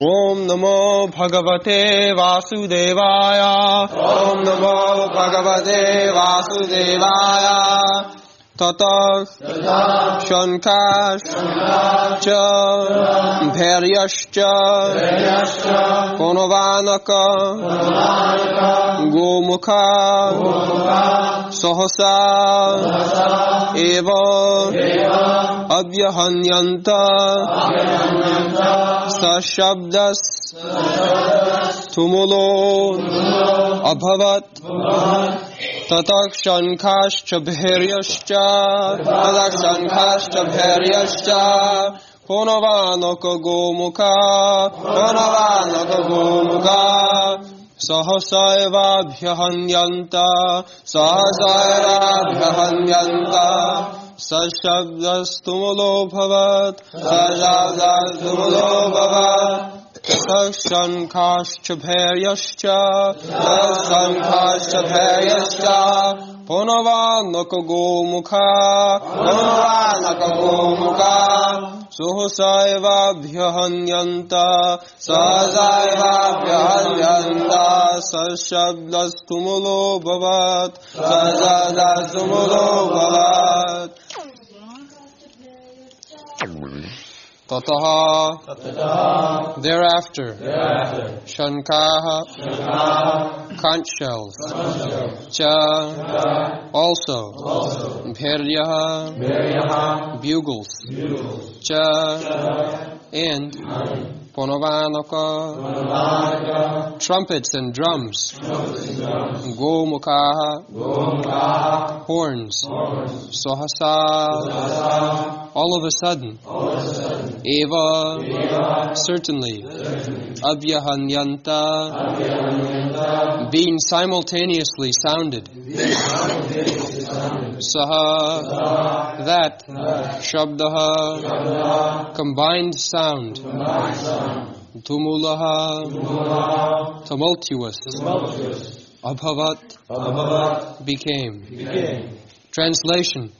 Om Namo Bhagavate Vasudevaya. Om Namo Bhagavate Vasudevaya. Tata Shankash Cha Bharyascha Ponovanaka Gomukha Sahasa Eva Abhyahanyanta Sashabdas Tumulo Abhavat Tatak Shankashcha Bharyascha Tatak Shankashcha Bharyascha Ponovanaka Gomukha Sahasaiva Bhyahanyanta Sashabdas Tumulo Bhavat Shankashcha Bharyascha Ponovanaka Gomukha Suhasaiva Bhyahanyanta Sashabdas Tumulo Bhavat Tataha thereafter Shankaha conch shells Cha also Bharyaha bugles Cha and Ponovanaka trumpets and drums Gomukha horns Sahasa all of a sudden Eva certainly Abhyahanyanta being simultaneously sounded Saha that Shabdaha combined sound Tumulaha tumultuous Abhavat became. Translation.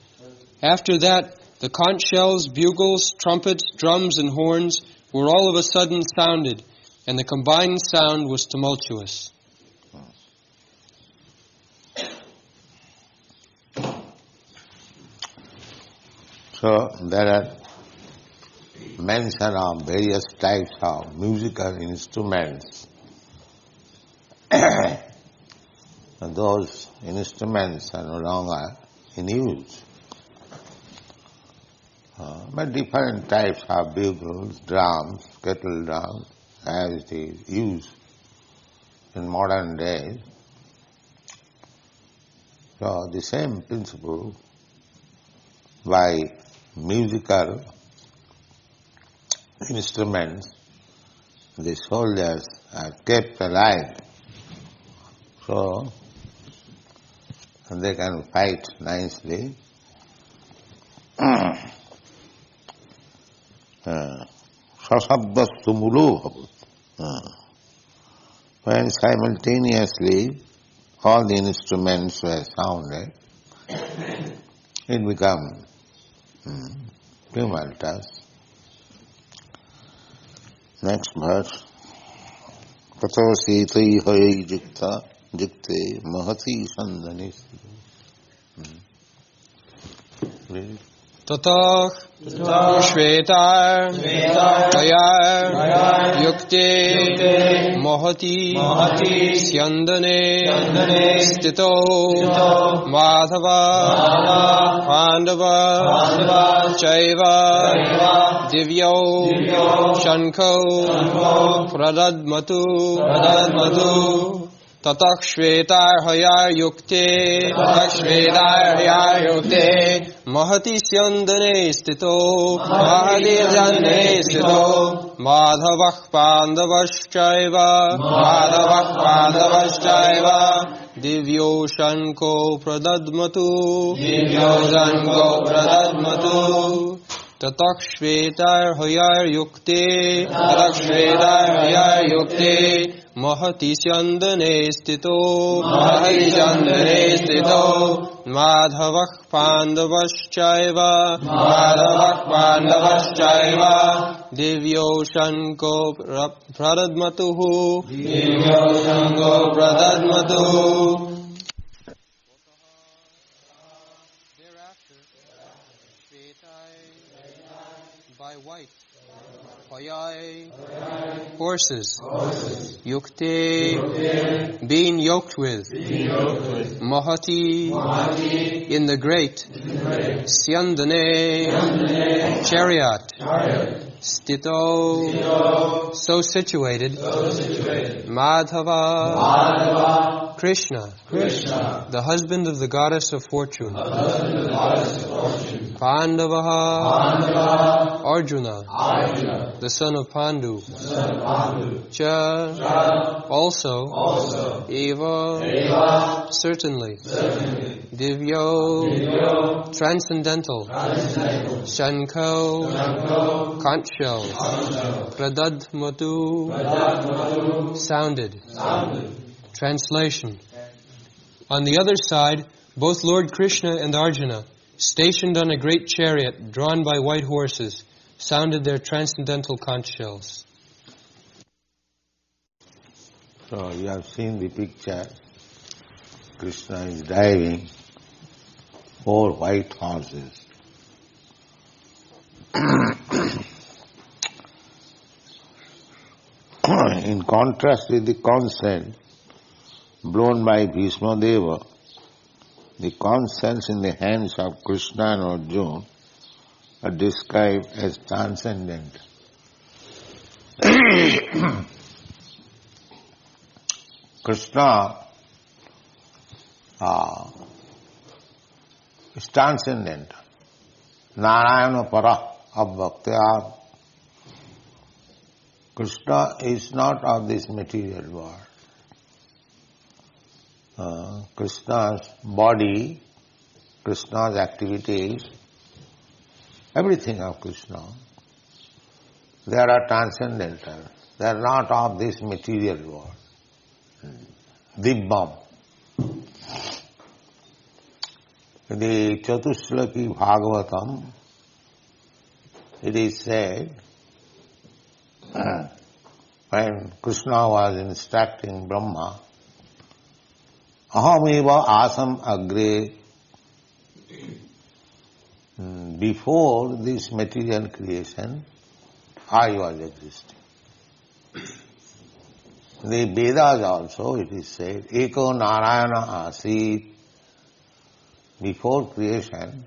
After that the conch shells, bugles, trumpets, drums, and horns were all of a sudden sounded, and the combined sound was tumultuous. So there are mention of various types of musical instruments. Those instruments are no longer in use. But different types of bugles, drums, kettle drums, as it is used in modern days. So the same principle by musical instruments the soldiers are kept alive. So they can fight nicely. Sasabdastumulo. When simultaneously all the instruments were sounded, it became tumultuous. Next verse. Kato sitri hari jikta jikte mahati sandhani. Tatah Shvetar Hayar Yukte Mahati Syandane Stito Madhava Pandava Chaiva Divyo Shanko Pradadmatu Tatak Shvetar Hayar Yukte Mahati Syandane Stito Madhavah Pandavaschaiva Divyo Shanko Pradadmatu Tatak Shvetar Hoyar Yukte Mahati Syandane Stito Madhavak Pandavaschaiva Divyo Shanko Pradadmatuhu Thereafter, Shvetai, by white, Hoyai, horses, Yukte, being yoked with, Mahati, in the great, Syandane, chariot, Stito, so situated, Madhava, Krishna, the husband of the goddess of fortune, Pandavaha, Arjuna, the son of Pandu, Cha, also, Eva, certainly, Divyo, transcendental, Shanko, conch shells, Pradadmatu, sounded. Translation. On the other side, both Lord Krishna and Arjuna, stationed on a great chariot drawn by white horses, sounded their transcendental conch shells. So you have seen the picture. Krishna is driving 4 white horses. In contrast with the conch shell blown by Bhishma Deva, the conch shells in the hands of Krishna and Arjuna are described as transcendent. Krishna is transcendent. Narayana para abhaktya. Krishna is not of this material world. Krishna's body, Krishna's activities, everything of Krishna, they are transcendental. They are not of this material world. Dibbam. In the Chatushlaki Bhagavatam, it is said, when Krishna was instructing Brahma, Ahameva asam agre, before this material creation, I was existing. The Vedas also, it is said, Eko Narayana Asit, before creation,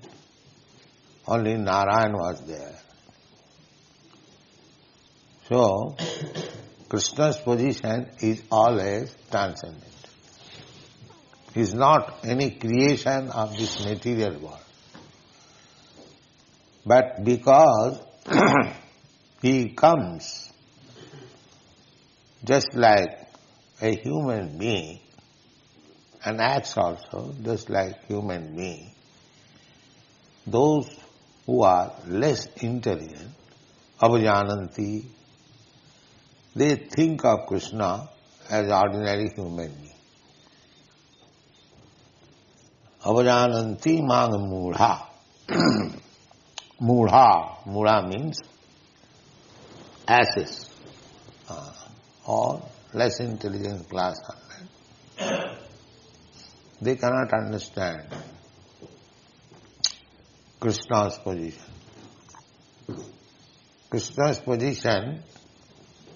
only Narayan was there. So, Krishna's position is always transcendent. He is not any creation of this material world. But because he comes just like a human being and acts also just like human being, those who are less intelligent, avajananti, they think of Krishna as ordinary human being. Avajananti mang mudha. Mudha means asses or less intelligent class. They cannot understand Krishna's position. Krishna's position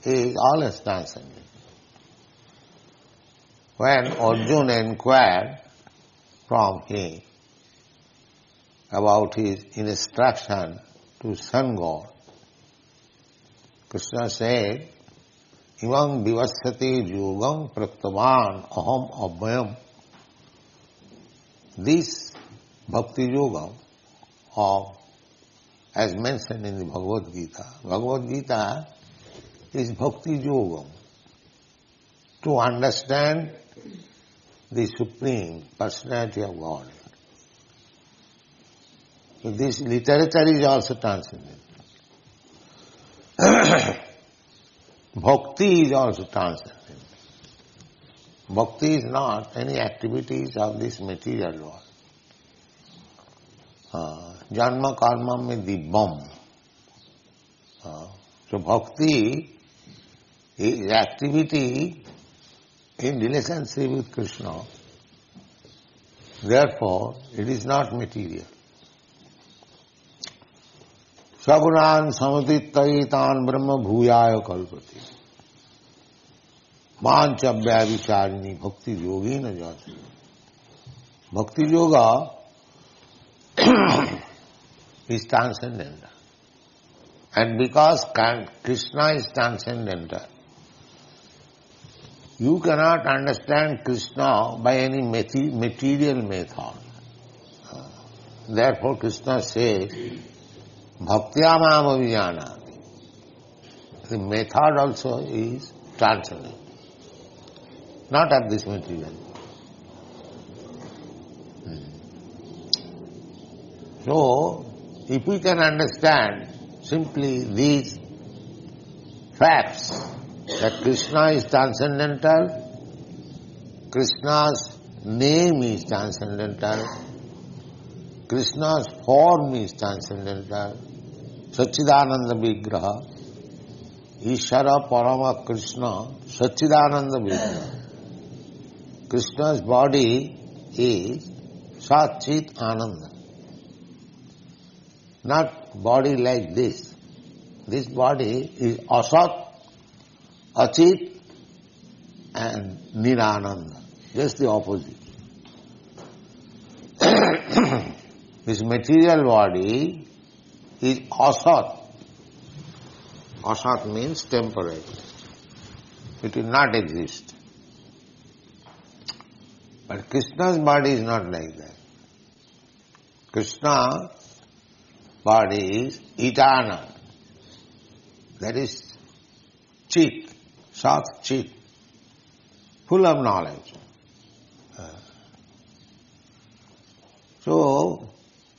is always transcendent. When Arjuna inquired from him about his instruction to sun god, Krishna said, Imam vivassati yogam praktavan aham abhayam. This bhakti yoga, as mentioned in the Bhagavad-gītā. Bhagavad-gītā is bhakti yoga, to understand the Supreme Personality of God. So this literature is also transcendental. Bhakti is also transcendental. Bhakti is not any activities of this material world. Janma karma mein dibbam. So bhakti is activity in relationship with Krishna. Therefore, it is not material. Sagunan samatittaitan brahma bhuyaya kalpati. Manchabhya vicharini bhakti yogina jati. Bhakti yoga is transcendental. And because Krishna is transcendental, you cannot understand Krishna by any material method. Therefore Krishna says, bhaktya mam avijanati. The method also is transcendental, not of this material. So, if we can understand simply these facts, that Krishna is transcendental, Krishna's name is transcendental, Krishna's form is transcendental, Satchidananda Vigraha, Ishara Parama Krishna, Satchidananda Vigraha. Krishna's body is Sat Chit Ananda. Not body like this. This body is Asat, Achit and Nirananda. Just the opposite. This material body is Asat. Asat means temporary. It will not exist. But Krishna's body is not like that. Krishna's body is eternal. That is Chit, Sat Chit, full of knowledge. So,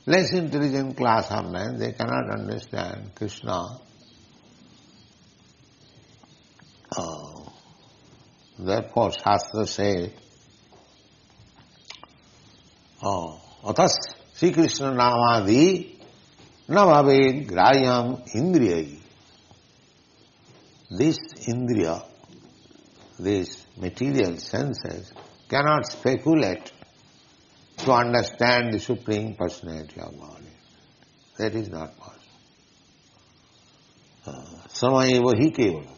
less intelligent class of men, they cannot understand Krishna. Therefore, Shastra says, Atas Sri Krishna Namadi na bhaved grayam indriyai. This indriya, these material senses, cannot speculate to understand the Supreme Personality of Godhead. That is not possible. Samayeva hi kevala.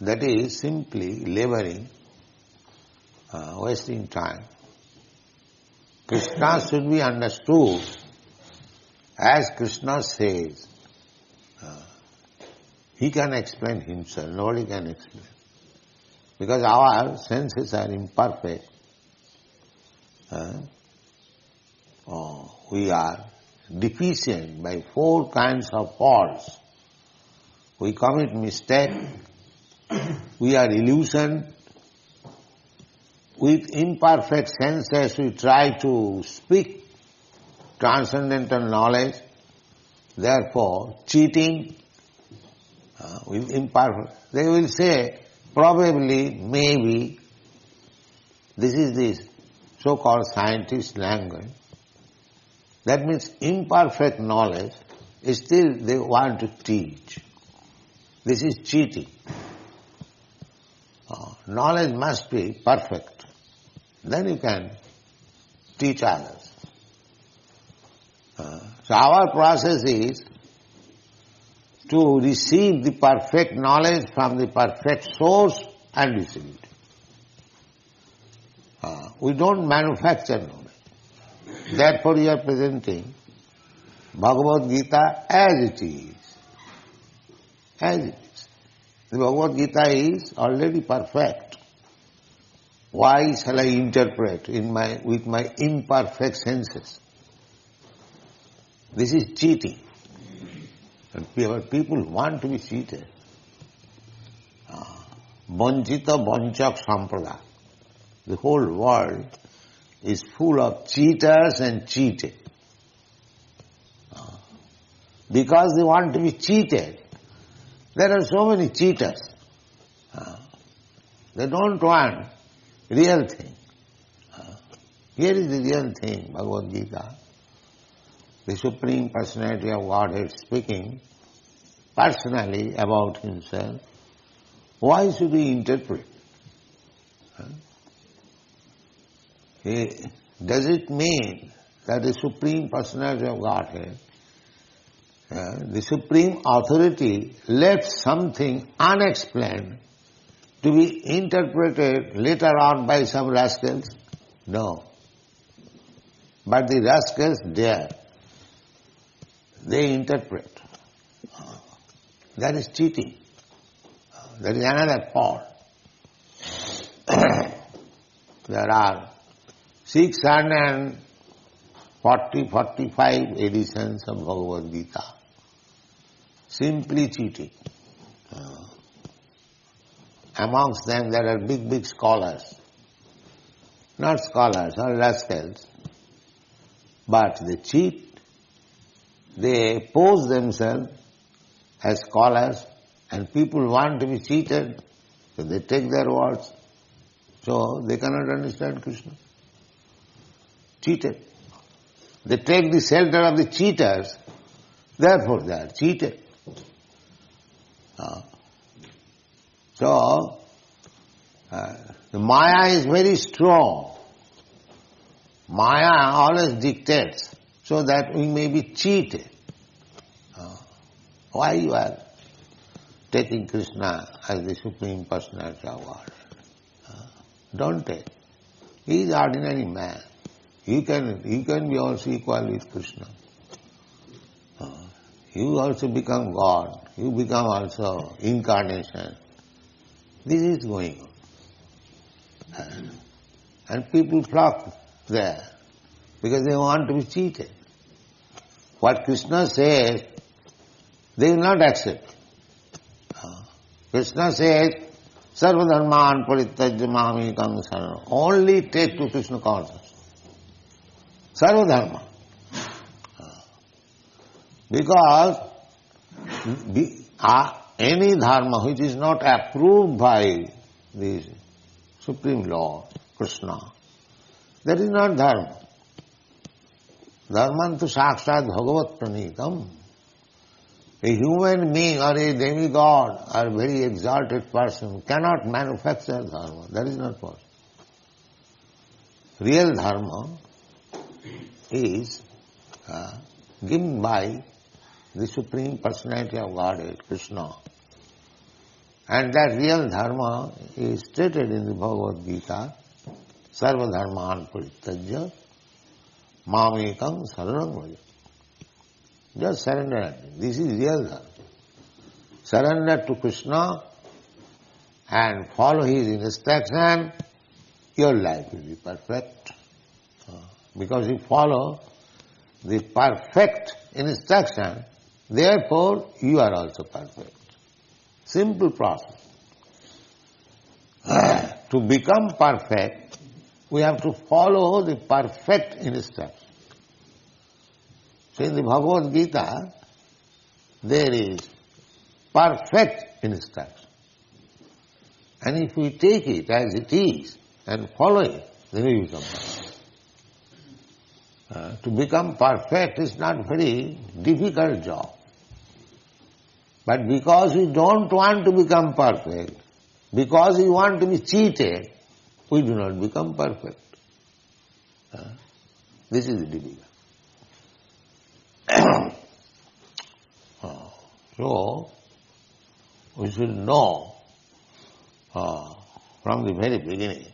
That is simply laboring, wasting time. Krishna should be understood as Krishna says. He can explain himself, nobody can explain. Because our senses are imperfect. We are deficient by 4 kinds of faults. We commit mistake, we are illusioned. With imperfect senses we try to speak transcendental knowledge, therefore cheating with imperfect. They will say, probably, maybe, this is this so-called scientist language. That means imperfect knowledge, still they want to teach. This is cheating. Knowledge must be perfect. Then you can teach others. So our process is to receive the perfect knowledge from the perfect source and distribute it. We don't manufacture knowledge. Therefore we are presenting Bhagavad-gītā as it is. As it is. The Bhagavad-gītā is already perfect. Why shall I interpret with my imperfect senses? This is cheating. And people want to be cheated. Vanchita vanchak sampradaya. The whole world is full of cheaters and cheated. because they want to be cheated. There are so many cheaters. They don't want real thing. Here is the real thing, Bhagavad-gītā. The Supreme Personality of Godhead speaking personally about Himself. Why should we interpret? Does it mean that the Supreme Personality of Godhead, the Supreme Authority, left something unexplained to be interpreted later on by some rascals? No. But the rascals dare. They interpret. That is cheating. That is another fault. There are 45 editions of Bhagavad-gītā. Simply cheating. Amongst them there are big scholars. Not scholars, or rascals. But they cheat. They pose themselves as scholars, and people want to be cheated, so they take their words. So they cannot understand Krishna. Cheated. They take the shelter of the cheaters, therefore they are cheated. So, the Maya is very strong. Maya always dictates so that we may be cheated. Why you are taking Krishna as the Supreme Personality of God? Don't take. He is ordinary man. You can be also equal with Krishna. You also become God. You become also incarnation. This is going on. And people flock there because they want to be cheated. What Krishna says, they will not accept. Krishna says, Sarva dharman parityajya mamekam saranam. Only take to Krishna consciousness. Sarva dharma. Because any dharma which is not approved by the Supreme Lord, Krishna, that is not dharma. Dharmantu sakshat bhagavat pranitam. A human being or a demigod or a very exalted person cannot manufacture dharma. That is not possible. Real dharma is given by the Supreme Personality of Godhead, Krishna. And that real dharma is stated in the Bhagavad-gītā, Sarva dharman parityajya mamekam saranam vraja. Just surrender. This is real dharma. Surrender to Krishna and follow His instruction, your life will be perfect. Because you follow the perfect instruction, therefore you are also perfect. Simple process. To become perfect, we have to follow the perfect instruction. So in the Bhagavad-gītā, there is perfect instruction. And if we take it as it is and follow it, then we become perfect. To become perfect is not very difficult job. But because we don't want to become perfect, because we want to be cheated, we do not become perfect. This is the difficult. So, we should know from the very beginning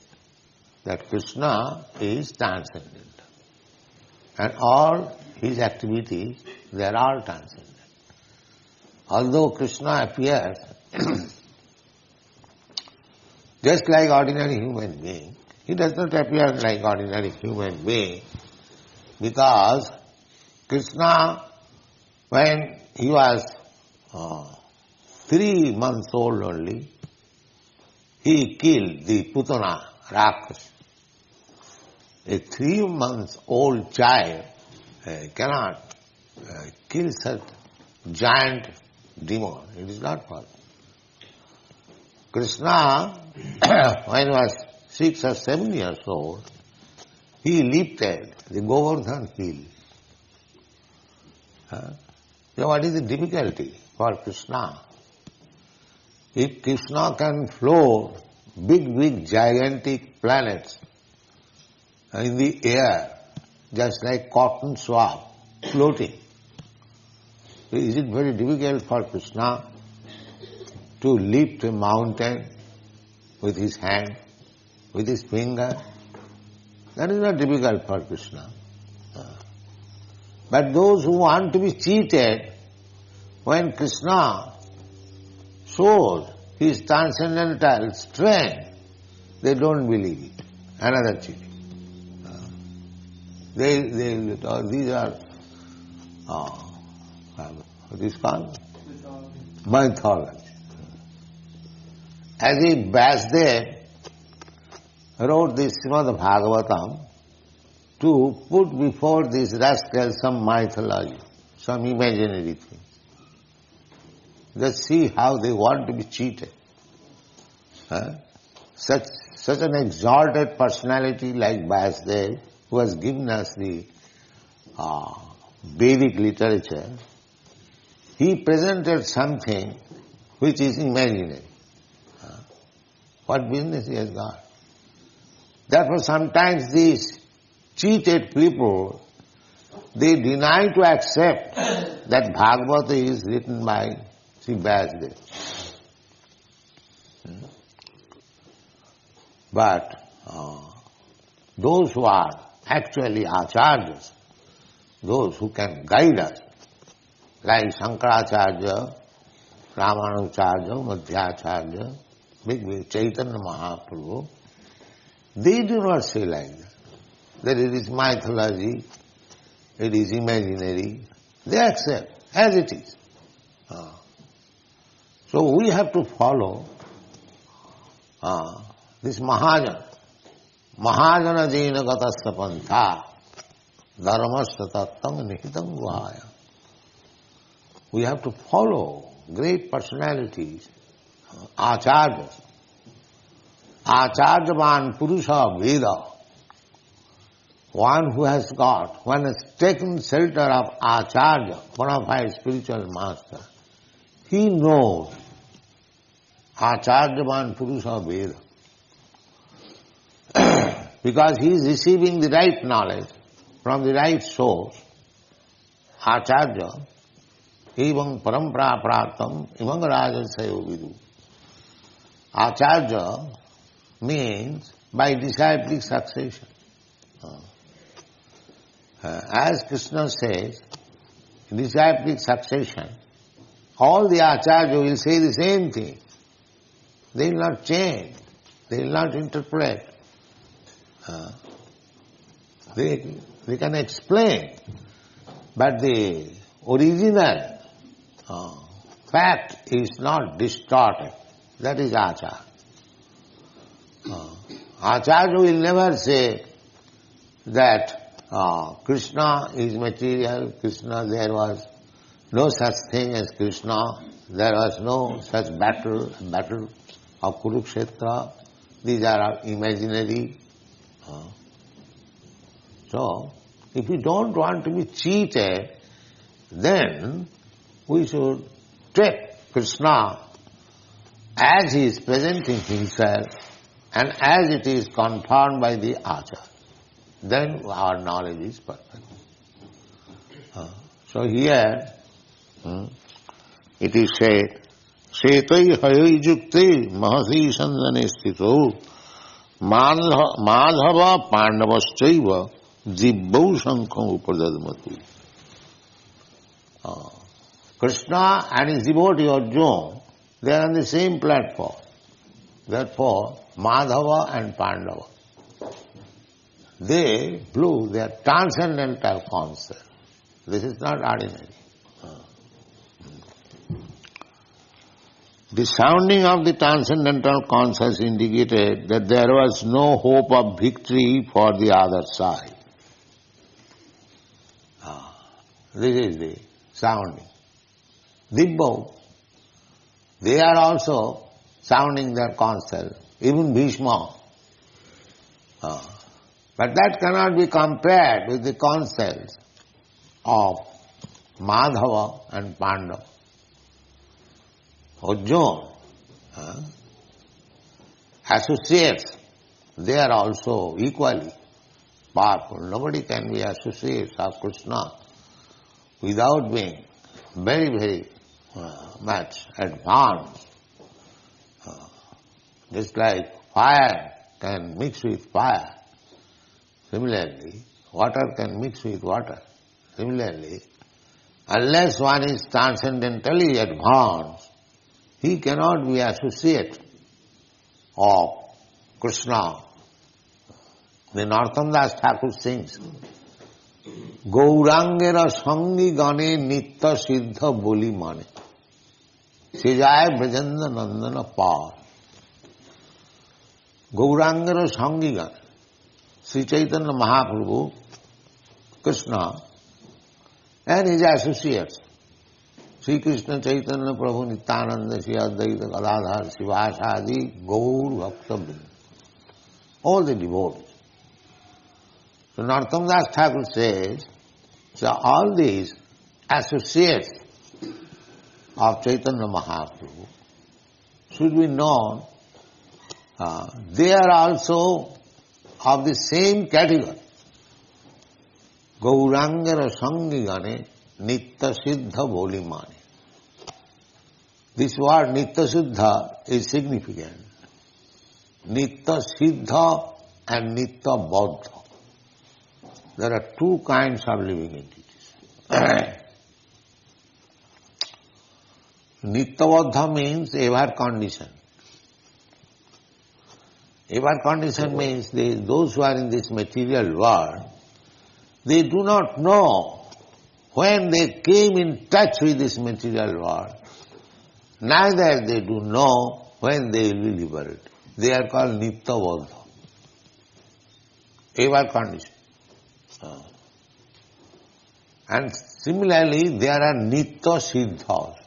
that Krishna is transcendent. And all His activities, they are all transcendent. Although Krishna appears just like ordinary human being, He does not appear like ordinary human being because Krishna, when He was 3 months old only, He killed the Putana, Raksasa. A 3 months old child cannot kill such giant demon. It is not possible. Krishna, when he was 6 or 7 years old, he lifted the Govardhan hill. So what is the difficulty for Krishna? If Krishna can float big, gigantic planets in the air, just like cotton swab floating, is it very difficult for Krishna to lift a mountain with his hand, with his finger? That is not difficult for Krishna. But those who want to be cheated, when Krishna shows his transcendental strength, they don't believe it. Another cheating. These are what is called? Mythology. As if Vyasdev wrote this Srimad Bhagavatam to put before these rascals some mythology, some imaginary thing. Just see how they want to be cheated. Such an exalted personality like Vyasdev, who has given us the Vedic literature, he presented something which is imaginary. What business he has got? Therefore sometimes these cheated people, they deny to accept that Bhagavata is written by Sri Vyasdev. But those who are actually acharyas, those who can guide us, like Shankaracharya, Ramanujarya, Madhyacharya, big Chaitanya Mahaprabhu, they do not say like that it is mythology, it is imaginary. They accept as it is. So we have to follow this Mahajana. Mahajana jena gatasya pantha dharmasya tattam nihitam guhaya. We have to follow great personalities, acharyas. Acharyavan purusha veda. One who has taken shelter of acharya, one of our spiritual master, he knows acharyavan purusha veda. Because he is receiving the right knowledge from the right source, acharya, evam parampara praptam imam rajasayo vidu. Acharya means by disciplic succession. As Krishna says, disciplic succession, all the acharya will say the same thing. They will not change, they will not interpret. They can explain, but the original fact is not distorted. That is acharya. Acharya will never say that Krishna is material, there was no such thing as Krishna, there was no such battle of Kurukshetra, these are imaginary. So, if we don't want to be cheated, then we should take Krishna as he is presenting himself and as it is confirmed by the acharya. Then our knowledge is perfect. So here it is said, Setai hayai jukte mahasi sandane sthito madhava pandavaschaiva jibbau shankham upadadmatu. Krishna and his devotee Arjuna, they are on the same platform. Therefore, Madhava and Pandava, they blew their transcendental concert. This is not ordinary. The sounding of the transcendental concert indicated that there was no hope of victory for the other side. This is the sounding. Dibbo, they are also sounding their conch shell, even Bhishma. But that cannot be compared with the conch shells of Madhava and Pandava. Arjuna, associates, they are also equally powerful. Nobody can be associates of Krishna without being very, very much advanced. Just like fire can mix with fire. Similarly, water can mix with water. Similarly, unless one is transcendentally advanced, he cannot be associate of Krishna. The Narottam Das Thakur sings, Gaurangera sangi gane nitta siddha boli mane, sejaya brajanda nandana par. Gaurangera sangi gane, Sri Chaitanya Mahaprabhu, Krishna, and his associates, Sri Krishna Chaitanya Prabhu Nityananda Sri Advaita Gadadhar Sivasadi Gaur Bhakta, all the devotees. So Narottam Das Thakur says, so all these associates of Chaitanya Mahaprabhu should be known, they are also of the same category. Gaurangara sangi gane nitta siddha boli mane. This word nitta siddha is significant. Nitta siddha and nitta baddha. There are two kinds of living entities. Nitta baddha means ever conditioned. Ever conditioned means those who are in this material world, they do not know when they came in touch with this material world. Neither they do know when they will be liberated. They are called Nitya Baddha. Ever conditioned. And similarly, there are Nitya Siddhas.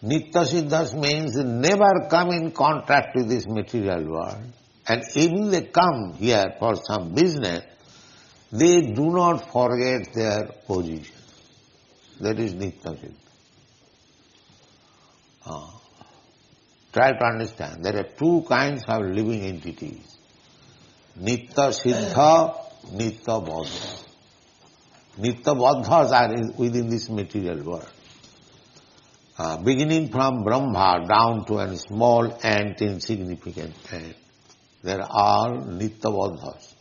Nitya Siddhas means they never come in contact with this material world. And even they come here for some business, they do not forget their position. That is Nitya Siddha. Try to understand. There are two kinds of living entities. Nitya Siddha, Nitya Baddha. Nitya Baddhas are within this material world. Beginning from Brahma down to a small ant, insignificant ant, they are all Nitya Baddhas.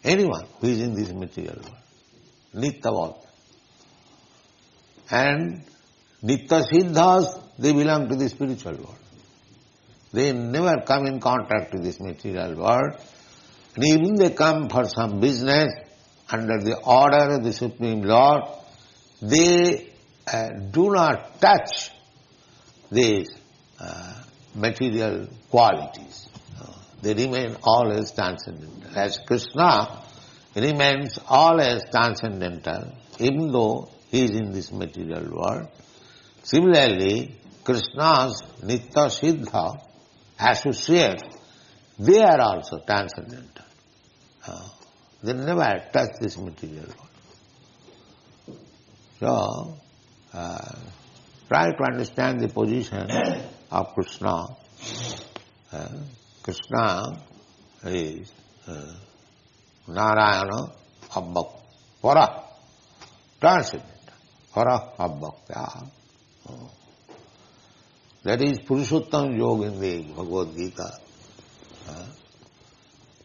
Anyone who is in this material world, Nitya Baddha. And Nitya Siddhas, they belong to the spiritual world. They never come in contact with this material world. And even they come for some business under the order of the Supreme Lord, they do not touch these material qualities. They remain always transcendental. As Krishna remains always transcendental, even though he is in this material world. Similarly, Krishna's Nitya Siddha associates, they are also transcendental. They never touch this material world. So, try to understand the position of Krishna. Krishna is Narayana Abbak, Para, transcendental, Para Abbak. That is Purushottam Yoga in the Bhagavad-gītā.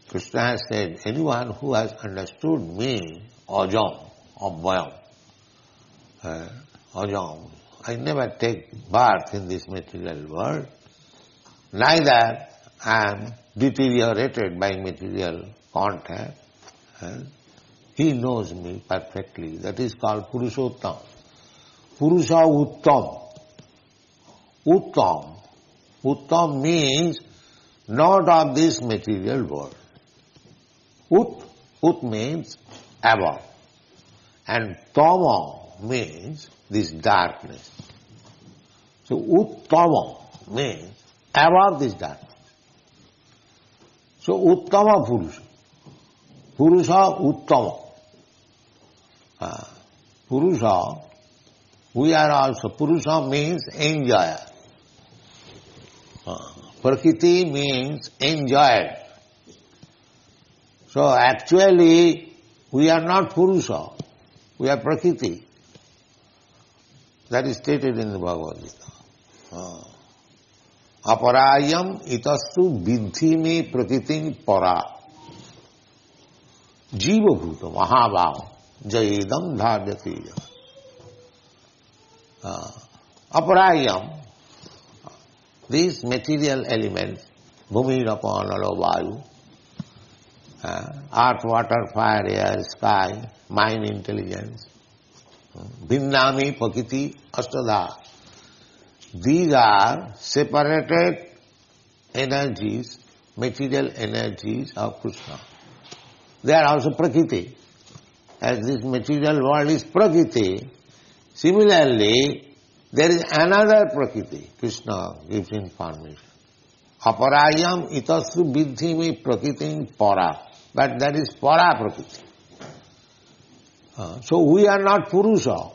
Krishna has said, anyone who has understood me, Ajam, Abhayam, Ajam, I never take birth in this material world, neither I am deteriorated by material contact. He knows me perfectly. That is called Purushottam. Purusha Uttam. Uttam. Uttam means not of this material world. Ut means above. And Tama, means this darkness. So Uttama means above this darkness. So Uttama Purusha. Purusha Uttama. Purusha, we are also, Purusha means enjoyer. Prakriti means enjoyed. So actually, we are not Purusha, we are Prakriti. That is stated in the Bhagavad-gītā. Aparayam itastu vidhi me prakritim para. Jiva bhuta mahabhav jayedam dharyateya. Aparayam, these material elements, bhumi, rapa, nalo, vayu, earth, water, fire, air, sky, mind, intelligence, Bhinnami, Prakriti, Ashtadha. These are separated energies, material energies of Krishna. They are also Prakriti. As this material world is Prakriti, similarly, there is another Prakriti. Krishna gives information. Aparayam itastu vidhimi prakritim para. But that is para Prakriti. So we are not Purusha.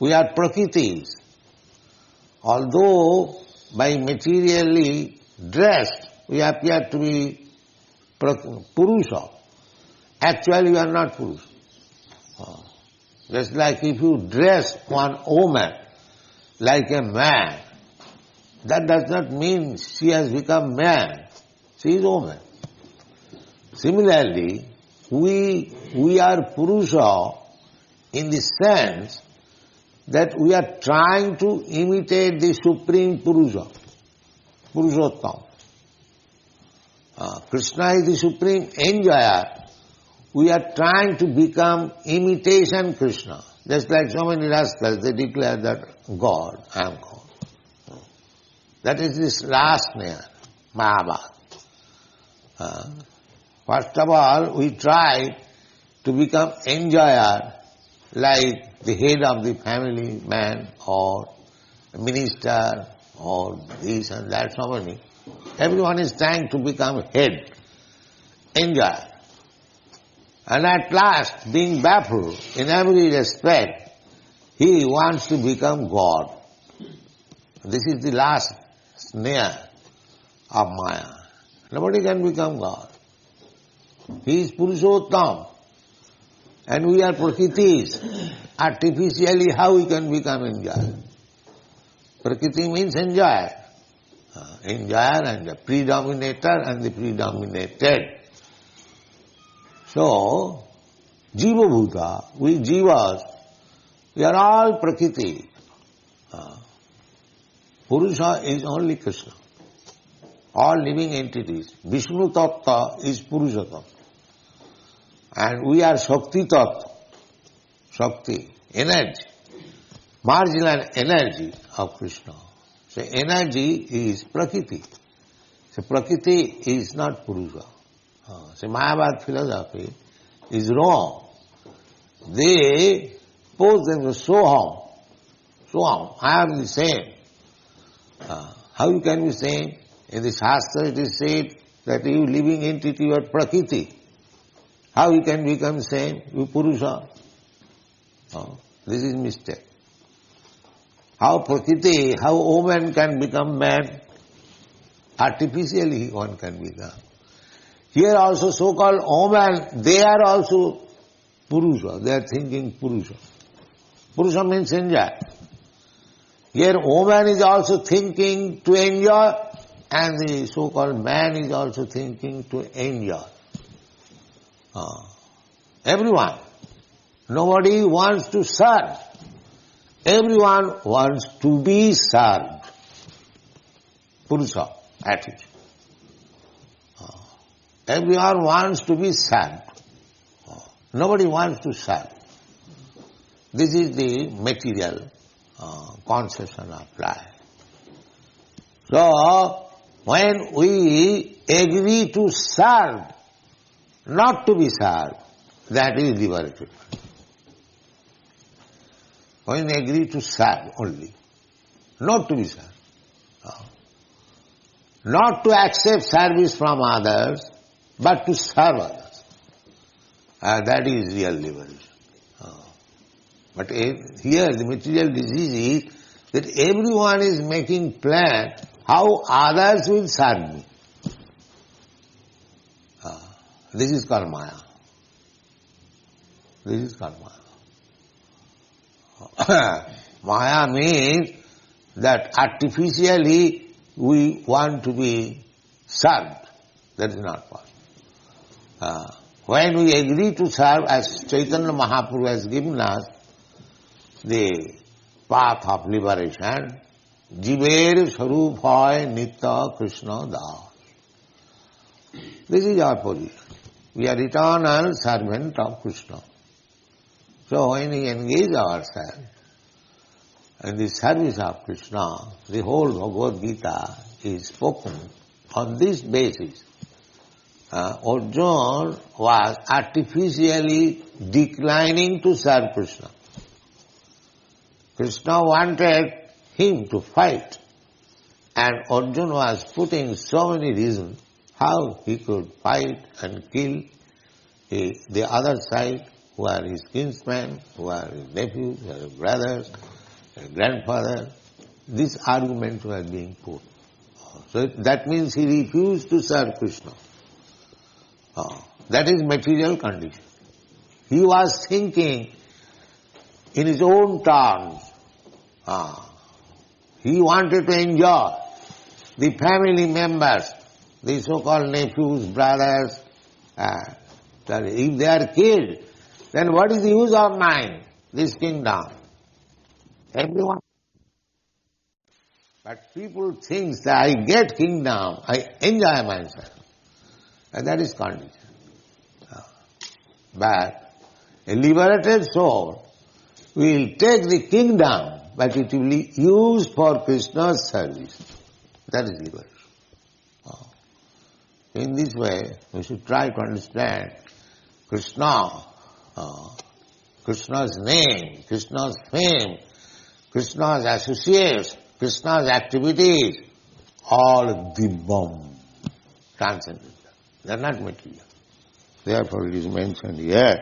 We are Prakritis. Although by materially dressed we appear to be Purusha, actually we are not Purusha. Just like if you dress one woman like a man, that does not mean she has become man. She is woman. Similarly, we are Purusha in the sense that we are trying to imitate the Supreme Purusha, Purushottam. Krishna is the Supreme Enjoyer. We are trying to become imitation Krishna. Just like so many rascals, they declare that God, I am God. That is this last snare, Mahabharata. First of all, we try to become enjoyer like the head of the family, man or minister or this and that, so many. Everyone is trying to become head, enjoyer. And at last, being baffled in every respect, he wants to become God. This is the last snare of Maya. Nobody can become God. He is Purushottam. And we are Prakritis. Artificially, how we can become enjoyer? Prakriti means enjoyer. Enjoyer and the predominator and the predominated. So, Jiva Bhuta, we Jivas, we are all Prakriti. Purusha is only Krishna. All living entities. Vishnu Tattva is Purusha Tattva. And we are Shakti Tattva. Shakti, energy. Marginal energy of Krishna. So energy is Prakriti. So Prakriti is not Purusha. So Mayavad philosophy is wrong. They pose themselves Soham, I am the same. How you can be same? In the Shastra it is said that you living entity, you are Prakriti. How you can become same? You Purusha. This is mistake. How Prakriti, how woman can become man? Artificially one can become. Here also so-called woman, they are also Purusha. They are thinking Purusha. Purusha means enjoy. Here woman is also thinking to enjoy and the so-called man is also thinking to enjoy. Everyone. Nobody wants to serve. Everyone wants to be served. Purusha attitude. Everyone wants to be served. Nobody wants to serve. This is the material conception of life. So, when we agree to serve, not to be served, that is liberated. when he agreed to serve only, not to be served. Not to accept service from others, but to serve others. That is real liberation. But here the material disease is that everyone is making plan how others will serve me. This is called Maya. This is called Maya. Maya means that artificially we want to be served. That is not possible. When we agree to serve, as Chaitanya Mahaprabhu has given us the path of liberation, Jiver Sarup Hoy Nitya Krishna Das. This is our position. We are eternal servant of Krishna. So when we engage ourselves in the service of Krishna, the whole Bhagavad-gītā is spoken on this basis. Arjuna was artificially declining to serve Krishna. Krishna wanted him to fight, and Arjuna was putting so many reasons how he could fight and kill the other side, who are his kinsmen, who are his nephews, who are his brothers, his grandfather. This argument was being put. So that means he refused to serve Krishna. That is material condition. He was thinking in his own terms. He wanted to enjoy the family members, the so-called nephews, brothers. If they are killed, then what is the use of mine, this kingdom? Everyone. But people think that I get kingdom, I enjoy myself. And that is condition. But a liberated soul will take the kingdom, but it will be used for Krishna's service. That is liberation. In this way, we should try to understand Krishna, Krishna's name, Krishna's fame, Krishna's associates, Krishna's activities, all dibbam, transcendental. They are not material. Therefore it is mentioned here,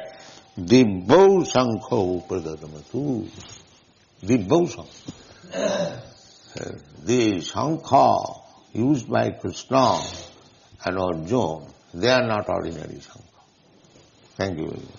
dibbau sankho pradadamatu. Dibbau sankho. The sankha used by Krishna and Arjuna, they are not ordinary sankha. Thank you very much.